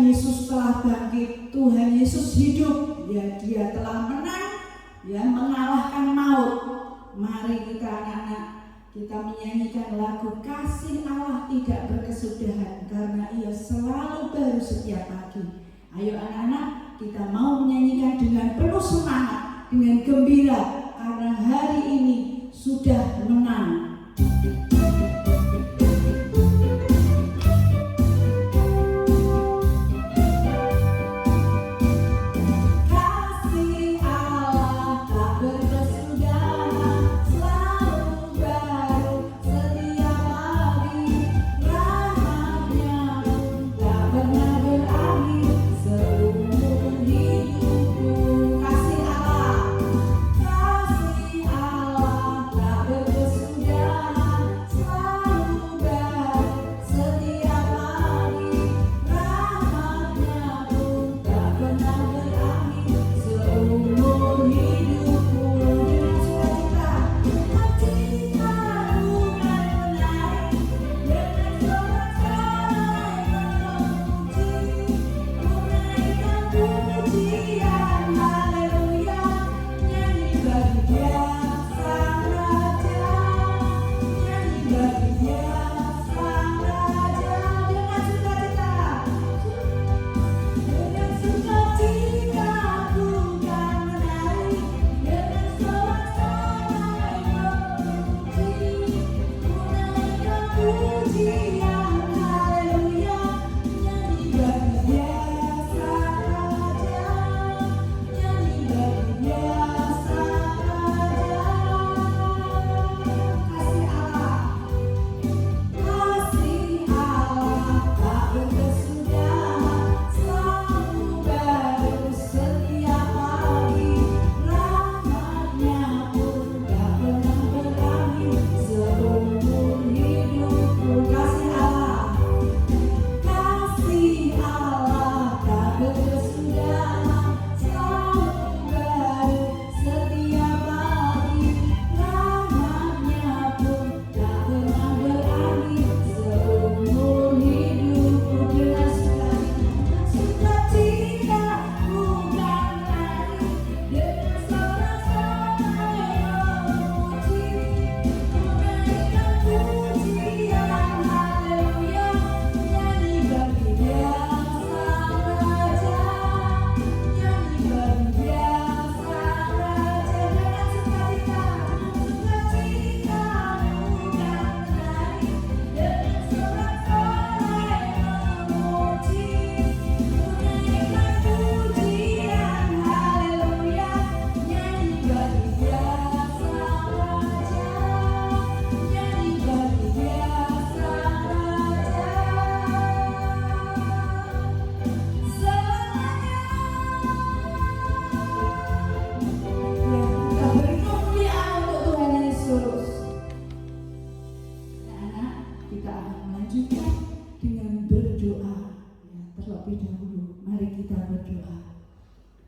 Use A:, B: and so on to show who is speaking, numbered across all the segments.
A: Yesus telah bangkit, Tuhan Yesus hidup, ya Dia telah menang, ya mengalahkan maut. Mari kita anak-anak, kita menyanyikan lagu Kasih Allah Tidak Berkesudahan, karena Ia selalu baru setiap pagi. Ayo anak-anak, kita mau menyanyikan dengan penuh semangat, dengan gembira, karena hari ini sudah menang.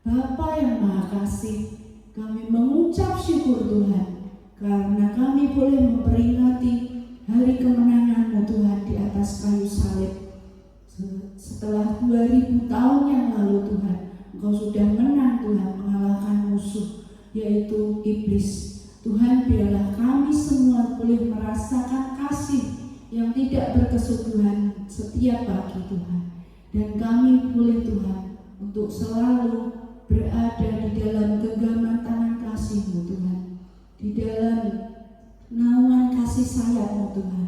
A: Bapa yang Maha Kasih, kami mengucap syukur Tuhan, karena kami boleh memperingati hari kemenangan-Mu Tuhan di atas kayu salib. Setelah 2000 tahun yang lalu Tuhan, Engkau sudah menang Tuhan, mengalahkan musuh, yaitu iblis. Tuhan, biarlah kami semua boleh merasakan kasih yang tidak berkesudahan setiap pagi Tuhan. Dan kami boleh Tuhan untuk selalu berada di dalam genggaman tangan kasih-Mu Tuhan, di dalam naungan kasih sayap-Mu Tuhan.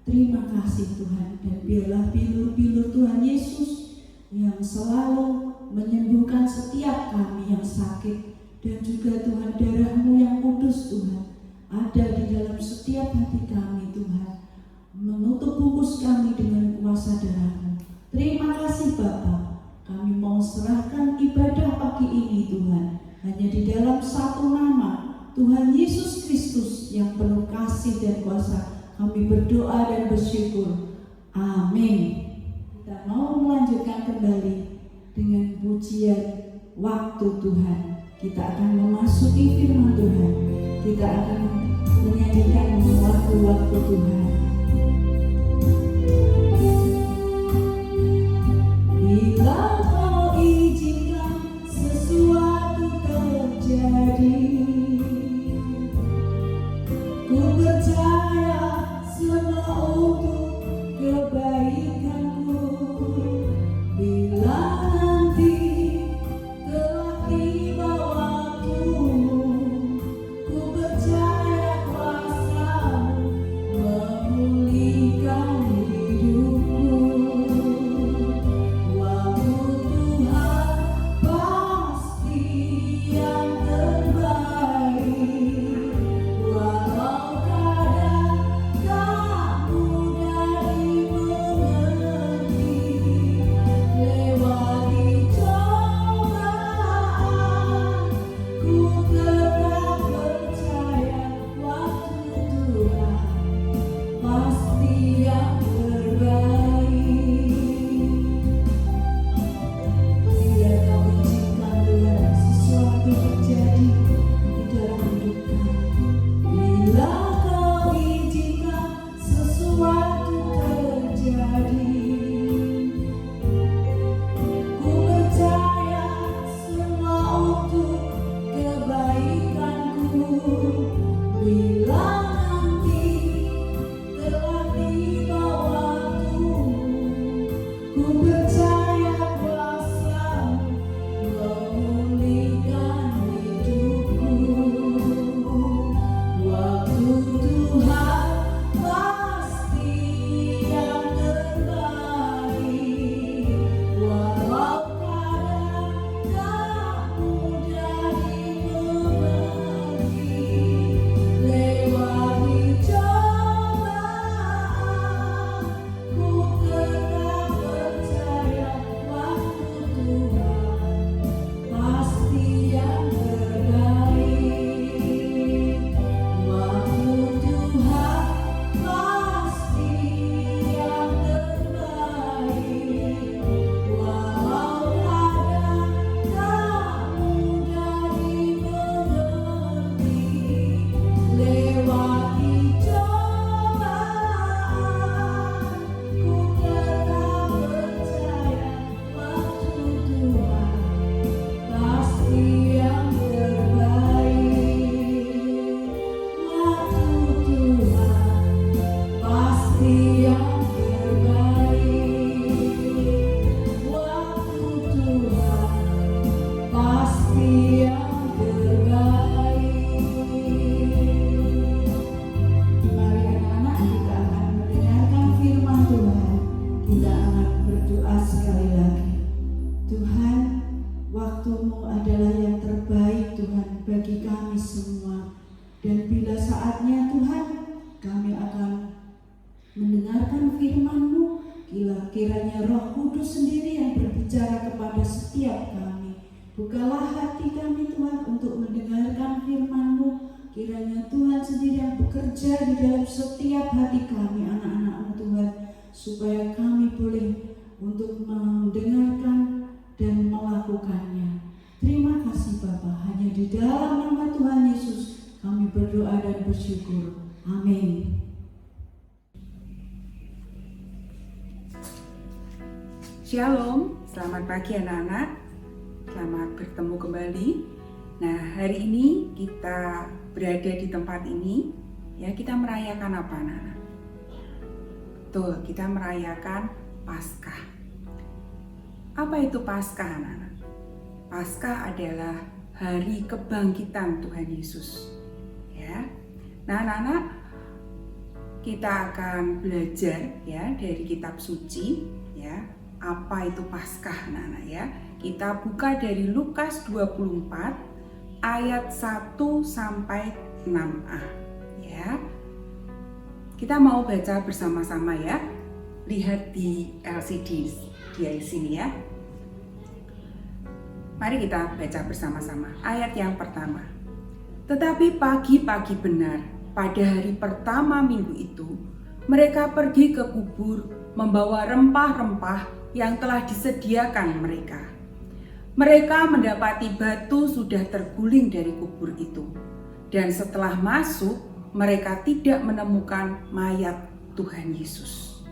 A: Terima kasih Tuhan, dan biarlah bilur-bilur Tuhan Yesus yang selalu menyembuhkan setiap kami yang sakit, dan juga Tuhan darah-Mu yang kudus Tuhan ada di dalam setiap hati kami Tuhan, menutup bungkus kami dengan kuasa darah-Mu. Terima kasih Bapa. Kami mau serahkan ibadah pagi ini Tuhan hanya di dalam satu nama, Tuhan Yesus Kristus yang penuh kasih dan kuasa. Kami berdoa dan bersyukur. Amin. Kita mau melanjutkan kembali dengan pujian waktu Tuhan. Kita akan memasuki firman Tuhan. Kita akan menyanyikan waktu-waktu Tuhan. Bila adalah yang terbaik Tuhan bagi kami semua. Dan bila saatnya Tuhan kami akan mendengarkan firman-Mu, kiranya Roh Kudus sendiri yang berbicara kepada setiap kami. Bukalah hati kami Tuhan untuk mendengarkan firman-Mu. Kiranya Tuhan sendiri yang bekerja di dalam setiap hati kami anak-anak-Mu Tuhan, supaya kami boleh untuk mendengarkan dan melakukannya. Terima kasih Bapa, hanya di dalam nama Tuhan Yesus kami berdoa dan bersyukur. Amin.
B: Shalom, selamat pagi anak-anak, selamat bertemu kembali. Nah, hari ini kita berada di tempat ini, ya, kita merayakan apa anak-anak? Betul, kita merayakan Paskah. Apa itu Paskah anak-anak? Paskah adalah hari kebangkitan Tuhan Yesus. Ya, nah anak-anak, kita akan belajar ya dari kitab suci, ya. Apa itu Paskah anak-anak ya? Kita buka dari Lukas 24 ayat 1 sampai 6a ya. Kita mau baca bersama-sama ya. Lihat di LCD di sini ya. Mari kita baca bersama-sama. Ayat yang pertama. Tetapi pagi-pagi benar pada hari pertama minggu itu, mereka pergi ke kubur membawa rempah-rempah yang telah disediakan mereka. Mereka mendapati batu sudah terguling dari kubur itu, dan setelah masuk, mereka tidak menemukan mayat Tuhan Yesus.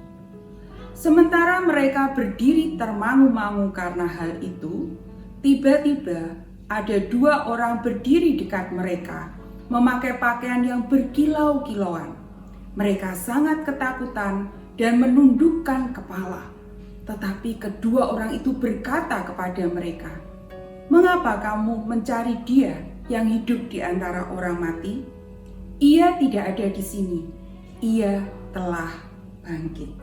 B: Sementara mereka berdiri termangu-mangu karena hal itu, tiba-tiba ada dua orang berdiri dekat mereka, memakai pakaian yang berkilau-kilauan. Mereka sangat ketakutan dan menundukkan kepala. Tetapi kedua orang itu berkata kepada mereka, "Mengapa kamu mencari Dia yang hidup di antara orang mati? Ia tidak ada di sini. Ia telah bangkit."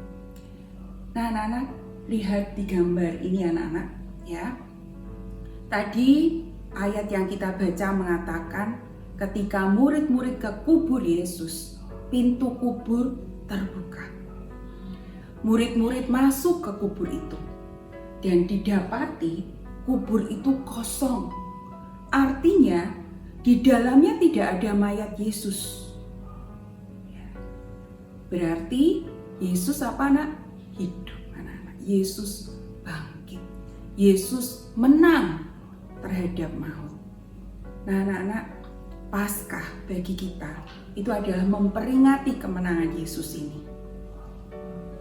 B: Nah, anak-anak, lihat di gambar ini anak-anak ya. Tadi ayat yang kita baca mengatakan ketika murid-murid ke kubur Yesus, pintu kubur terbuka. Murid-murid masuk ke kubur itu dan didapati kubur itu kosong. Artinya di dalamnya tidak ada mayat Yesus. Berarti Yesus apa nak? Hidup anak-anak. Yesus bangkit. Yesus menang terhadap maut. Nah anak-anak, Paskah bagi kita itu adalah memperingati kemenangan Yesus ini.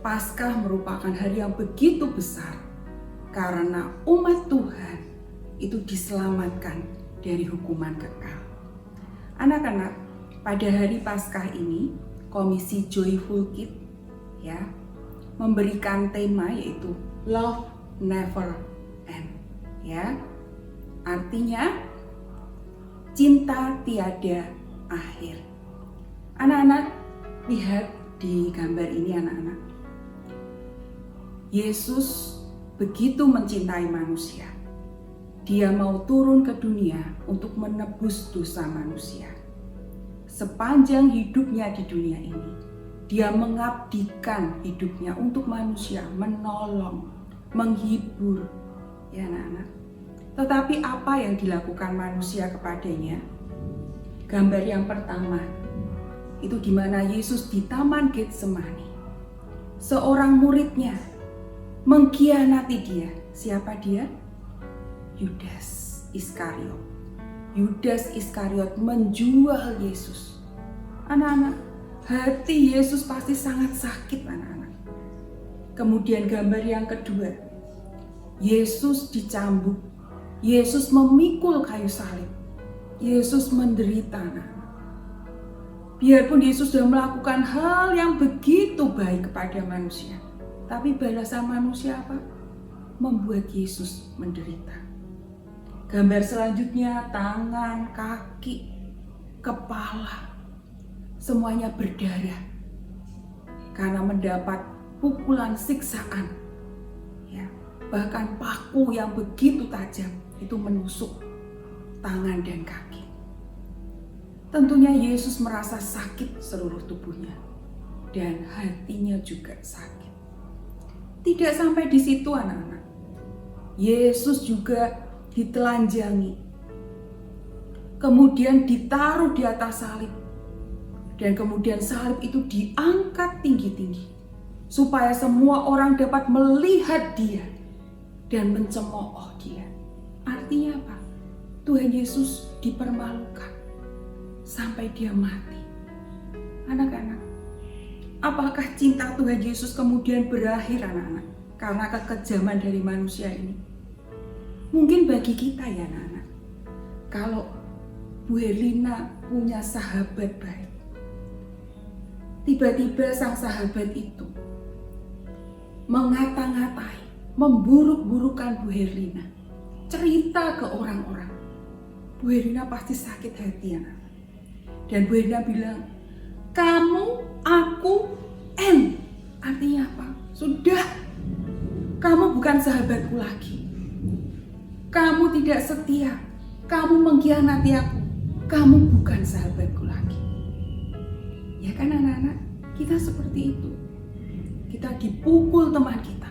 B: Paskah merupakan hari yang begitu besar karena umat Tuhan itu diselamatkan dari hukuman kekal. Anak-anak, pada hari Paskah ini Komisi Joyful Kids ya memberikan tema yaitu Love Never End ya. Artinya cinta tiada akhir. Anak-anak, lihat di gambar ini anak-anak. Yesus begitu mencintai manusia. Dia mau turun ke dunia untuk menebus dosa manusia. Sepanjang hidupnya di dunia ini, dia mengabdikan hidupnya untuk manusia, menolong, menghibur, ya anak-anak. Tetapi apa yang dilakukan manusia kepadanya? Gambar yang pertama, itu di mana Yesus di Taman Getsemani. Seorang muridnya mengkhianati dia. Siapa dia? Yudas Iskariot. Yudas Iskariot menjual Yesus. Anak-anak, hati Yesus pasti sangat sakit anak-anak. Kemudian gambar yang kedua, Yesus dicambuk. Yesus memikul kayu salib. Yesus menderita anak-anak. Biarpun Yesus sudah melakukan hal yang begitu baik kepada manusia, tapi balasan manusia apa? Membuat Yesus menderita. Gambar selanjutnya, tangan, kaki, kepala, semuanya berdarah karena mendapat pukulan siksaan. Ya, bahkan paku yang begitu tajam itu menusuk tangan dan kaki. Tentunya Yesus merasa sakit seluruh tubuhnya dan hatinya juga sakit. Tidak sampai di situ anak-anak. Yesus juga ditelanjangi, kemudian ditaruh di atas salib, dan kemudian salib itu diangkat tinggi-tinggi supaya semua orang dapat melihat dia dan mencemooh dia. Artinya apa? Tuhan Yesus dipermalukan sampai dia mati. Anak-anak, apakah cinta Tuhan Yesus kemudian berakhir anak-anak karena kekejaman dari manusia ini? Mungkin bagi kita ya anak-anak, kalau Bu Herlina punya sahabat baik, tiba-tiba sang sahabat itu mengata-ngatai, memburuk-burukan Bu Herlina, cerita ke orang-orang, Bu Herlina pasti sakit hati anak. Dan Bu Herlina bilang, kamu, aku, artinya apa? Sudah, kamu bukan sahabatku lagi. Kamu tidak setia, kamu mengkhianati aku, kamu bukan sahabatku lagi. Ya kan anak-anak, kita seperti itu. Kita dipukul teman kita,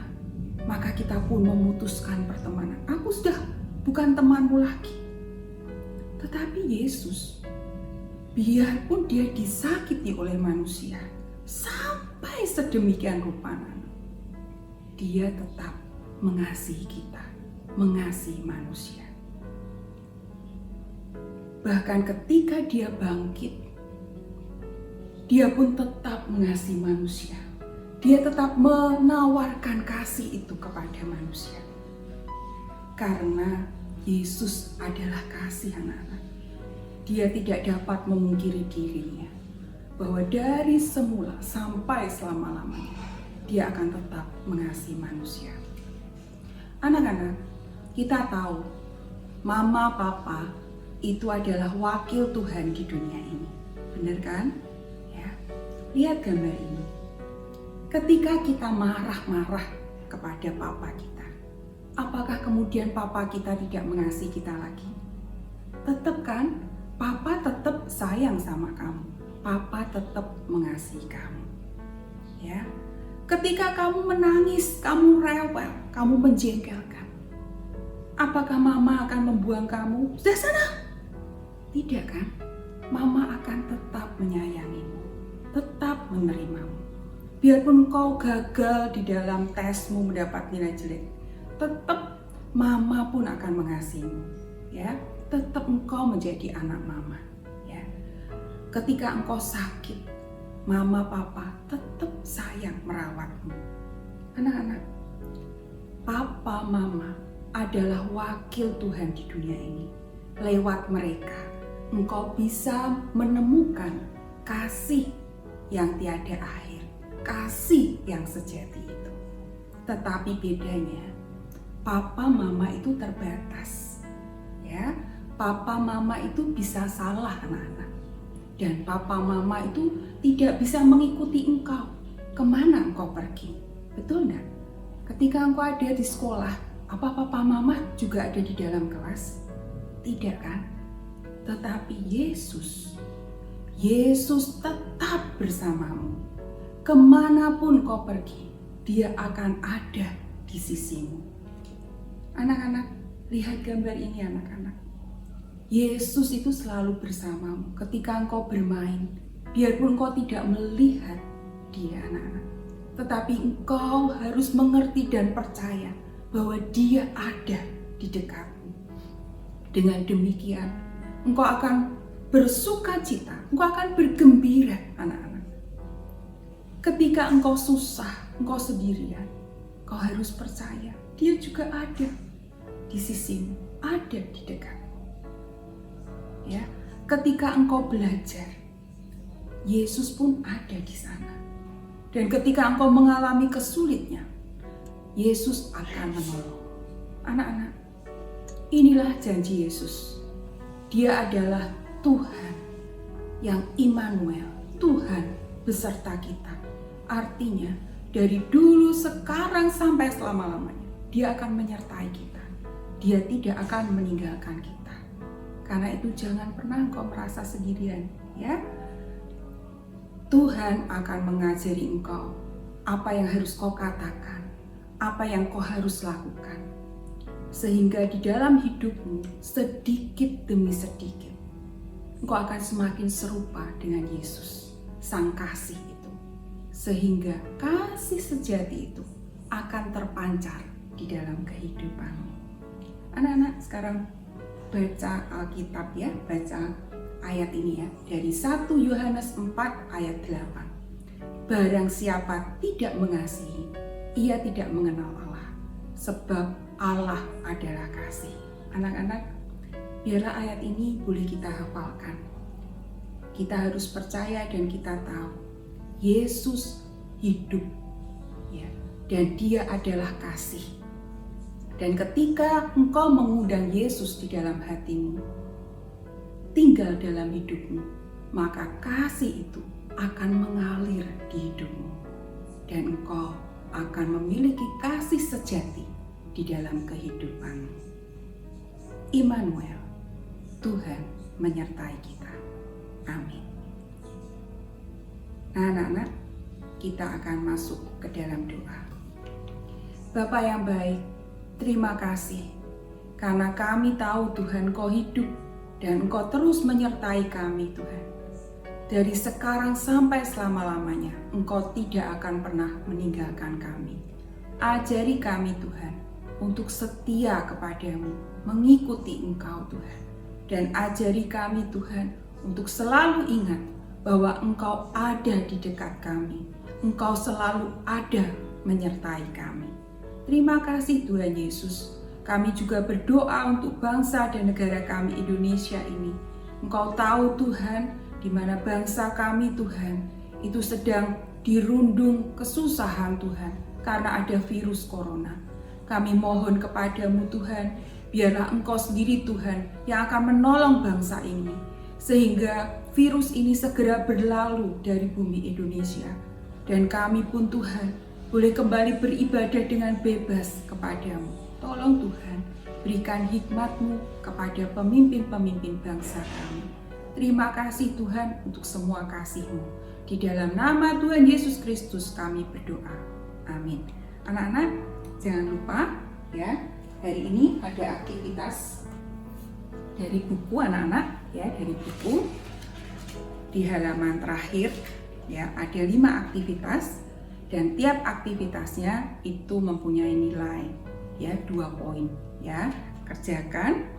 B: maka kita pun memutuskan pertemanan. Aku sudah bukan temanmu lagi. Tetapi Yesus, biarpun dia disakiti oleh manusia sampai sedemikian rupa, dia tetap mengasihi kita, mengasihi manusia. Bahkan ketika dia bangkit, dia pun tetap mengasihi manusia. Dia tetap menawarkan kasih itu kepada manusia. Karena Yesus adalah kasih anak-anak. Dia tidak dapat memungkiri dirinya bahwa dari semula sampai selama-lamanya dia akan tetap mengasihi manusia. Anak-anak, kita tahu mama papa itu adalah wakil Tuhan di dunia ini. Benar kan? Ya. Lihat gambar ini. Ketika kita marah-marah kepada papa kita, apakah kemudian papa kita tidak mengasihi kita lagi? Tetap kan? Papa tetap sayang sama kamu. Papa tetap mengasihi kamu. Ya. Ketika kamu menangis, kamu rewel, kamu menjengkelkan, apakah mama akan membuang kamu? Sudah sana. Tidak kan? Mama akan tetap menyayangimu, tetap menerimamu. Biarpun kau gagal di dalam tesmu mendapat nilai jelek, tetap mama pun akan mengasihimu. Ya, tetap engkau menjadi anak mama. Ya. Ketika engkau sakit, mama papa tetap sayang merawatmu. Anak-anak, papa mama adalah wakil Tuhan di dunia ini. Lewat mereka, engkau bisa menemukan kasih yang tiada akhir, kasih yang sejati itu. Tetapi bedanya, papa mama itu terbatas. Ya, papa mama itu bisa salah anak-anak. Dan papa mama itu tidak bisa mengikuti engkau kemana engkau pergi. Betul enggak? Ketika engkau ada di sekolah, apa papa mama juga ada di dalam kelas? Tidak kan? Tetapi Yesus tetap bersamamu. Kemanapun kau pergi, dia akan ada di sisimu. Anak-anak, lihat gambar ini anak-anak. Yesus itu selalu bersamamu ketika engkau bermain. Biarpun engkau tidak melihat dia anak-anak, tetapi engkau harus mengerti dan percaya bahwa dia ada di dekatmu. Dengan demikian, engkau akan bersuka cita, engkau akan bergembira anak-anak. Ketika engkau susah, engkau sendirian, engkau harus percaya dia juga ada di sisimu, ada di dekatmu. Ya, ketika engkau belajar, Yesus pun ada di sana. Dan ketika engkau mengalami kesulitan, Yesus akan menolong. Anak-anak, inilah janji Yesus. Dia adalah Tuhan yang Immanuel, Tuhan beserta kita. Artinya, dari dulu, sekarang, sampai selama-lamanya, dia akan menyertai kita. Dia tidak akan meninggalkan kita. Karena itu jangan pernah engkau merasa sendirian, ya. Tuhan akan mengajari engkau apa yang harus kau katakan, apa yang kau harus lakukan. Sehingga di dalam hidupmu sedikit demi sedikit engkau akan semakin serupa dengan Yesus, Sang Kasih itu. Sehingga kasih sejati itu akan terpancar di dalam kehidupanmu. Anak-anak, sekarang baca Alkitab ya, baca ayat ini ya, dari 1 Yohanes 4 ayat 8. Barang siapa tidak mengasihi, ia tidak mengenal Allah, sebab Allah adalah kasih. Anak-anak, biarlah ayat ini boleh kita hafalkan. Kita harus percaya dan kita tahu Yesus hidup ya, dan Dia adalah kasih. Dan ketika engkau mengundang Yesus di dalam hatimu, tinggal dalam hidupmu, maka kasih itu akan mengalir di hidupmu. Dan engkau akan memiliki kasih sejati di dalam kehidupanmu. Immanuel, Tuhan menyertai kita. Amin. Nah, anak-anak, kita akan masuk ke dalam doa. Bapa yang baik, terima kasih karena kami tahu Tuhan Kau hidup dan Engkau terus menyertai kami Tuhan. Dari sekarang sampai selama-lamanya Engkau tidak akan pernah meninggalkan kami. Ajari kami Tuhan untuk setia kepadamu, mengikuti Engkau Tuhan. Dan ajari kami Tuhan untuk selalu ingat bahwa Engkau ada di dekat kami. Engkau selalu ada menyertai kami. Terima kasih Tuhan Yesus. Kami juga berdoa untuk bangsa dan negara kami Indonesia ini. Engkau tahu Tuhan, di mana bangsa kami Tuhan itu sedang dirundung kesusahan Tuhan karena ada virus corona. Kami mohon kepadamu Tuhan, biarlah Engkau sendiri Tuhan yang akan menolong bangsa ini. Sehingga virus ini segera berlalu dari bumi Indonesia. Dan kami pun Tuhan boleh kembali beribadah dengan bebas kepadamu. Tolong Tuhan, berikan hikmat-Mu kepada pemimpin-pemimpin bangsa kami. Terima kasih Tuhan untuk semua kasih-Mu. Di dalam nama Tuhan Yesus Kristus kami berdoa. Amin. Anak-anak, jangan lupa ya, hari ini ada aktivitas dari buku anak-anak ya, dari buku di halaman terakhir ya, ada 5 aktivitas. Dan tiap aktivitasnya itu mempunyai nilai ya 2 poin ya. Kerjakan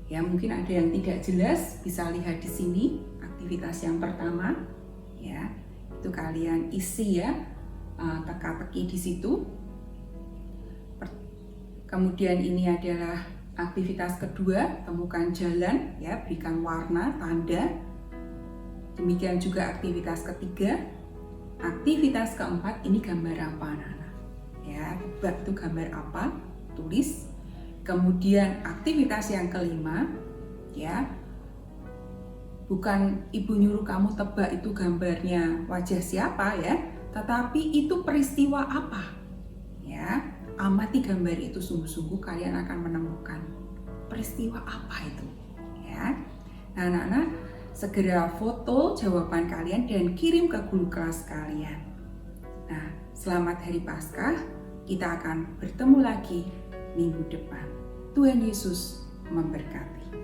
B: ya, mungkin ada yang tidak jelas bisa lihat di sini aktivitas yang pertama ya. Itu kalian isi ya, teka-teki di situ. Kemudian ini adalah aktivitas kedua, temukan jalan ya, berikan warna, tanda. Demikian juga aktivitas ketiga. Aktivitas keempat, ini gambar apa anak-anak? Ya, tebak itu gambar apa? Tulis. Kemudian aktivitas yang kelima, ya, bukan ibu nyuruh kamu tebak itu gambarnya wajah siapa ya, tetapi itu peristiwa apa? Ya, amati gambar itu sungguh-sungguh, kalian akan menemukan peristiwa apa itu. Ya, nah anak-anak, segera foto jawaban kalian dan kirim ke guru kelas kalian. Nah, selamat Hari Paskah. Kita akan bertemu lagi minggu depan. Tuhan Yesus memberkati.